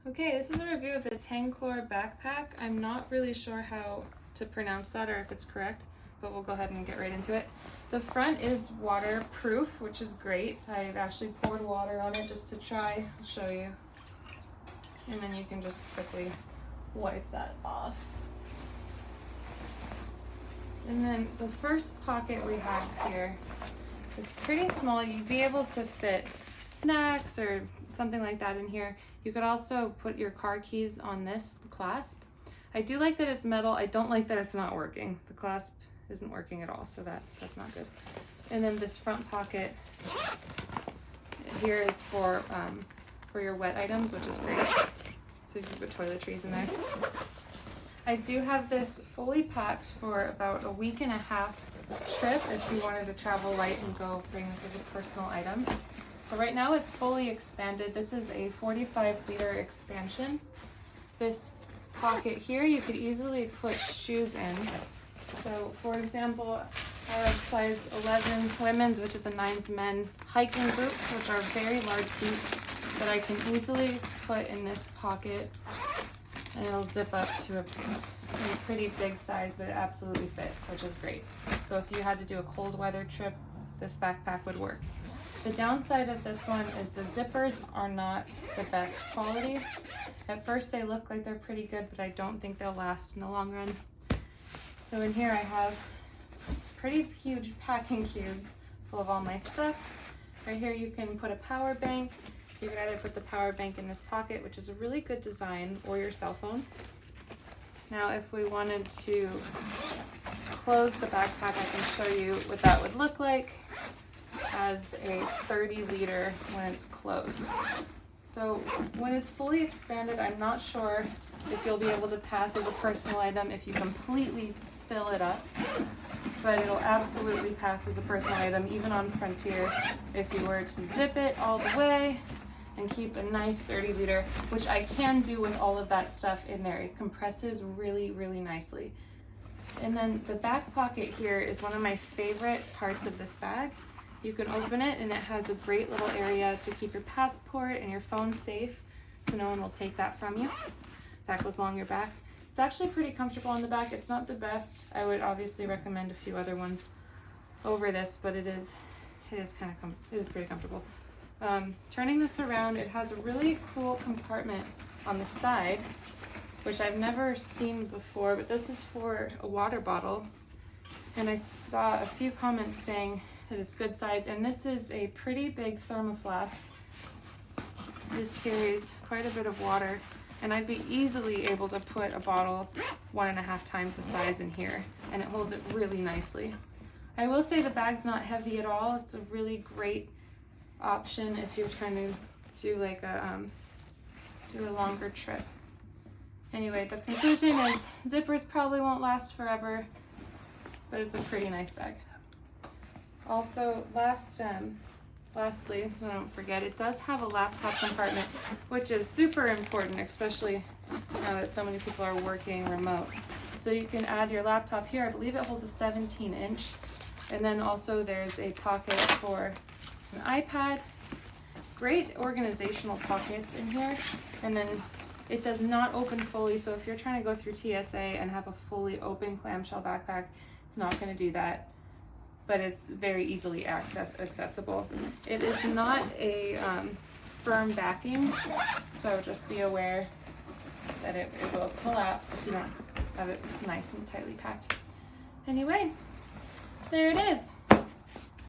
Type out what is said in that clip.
Okay, this is a review of the TANGCORLE backpack. I'm not really sure how to pronounce that or if it's correct, but we'll go ahead and get right into it. The front is waterproof, which is great. I've actually poured water on it just to try. I'll show you. And then you can just quickly wipe that off. And then the first pocket we have here is pretty small. You'd be able to fit snacks or something like that in here. You could also put your car keys on this clasp. I do like that it's metal. I don't like that it's not working. The clasp isn't working at all, so that's not good. And then this front pocket here is for your wet items, which is great. So you can put toiletries in there. I do have this fully packed for about a week and a half trip if you wanted to travel light and go bring this as a personal item. So right now it's fully expanded. This is a 45-liter expansion. This pocket here, you could easily put shoes in. So for example, I have size 11 women's, which is a 9's men hiking boots, which are very large boots that I can easily put in this pocket. And it'll zip up to a pretty big size, but it absolutely fits, which is great. So if you had to do a cold weather trip, this backpack would work. The downside of this one is the zippers are not the best quality. At first they look like they're pretty good, but I don't think they'll last in the long run. So in here I have pretty huge packing cubes full of all my stuff. Right here you can put a power bank. You can either put the power bank in this pocket, which is a really good design, or your cell phone. Now if we wanted to close the backpack, I can show you what that would look like as a 30-liter when it's closed. So when it's fully expanded, I'm not sure if you'll be able to pass as a personal item if you completely fill it up, but it'll absolutely pass as a personal item, even on Frontier, if you were to zip it all the way and keep a nice 30-liter, which I can do with all of that stuff in there. It compresses really, really nicely. And then the back pocket here is one of my favorite parts of this bag. You can open it and it has a great little area to keep your passport and your phone safe, so no one will take that from you. That goes along your back. It's actually pretty comfortable on the back. It's not the best. I would obviously recommend a few other ones over this, but it is pretty comfortable. Turning this around, it has a really cool compartment on the side, which I've never seen before, but this is for a water bottle. And I saw a few comments saying that it's good size, and this is a pretty big thermoflask. This carries quite a bit of water, and I'd be easily able to put a bottle 1.5 times the size in here, and it holds it really nicely. I will say the bag's not heavy at all. It's a really great option if you're trying to do like a longer trip. Anyway, the conclusion is zippers probably won't last forever, but it's a pretty nice bag. Also, lastly, so I don't forget, it does have a laptop compartment, which is super important, especially now that so many people are working remote. So you can add your laptop here. I believe it holds a 17-inch. And then also there's a pocket for an iPad. Great organizational pockets in here. And then it does not open fully, so if you're trying to go through TSA and have a fully open clamshell backpack, it's not going to do that. But it's very easily accessible. It is not a firm backing, so just be aware that it will collapse if you don't have it nice and tightly packed. Anyway, there it is.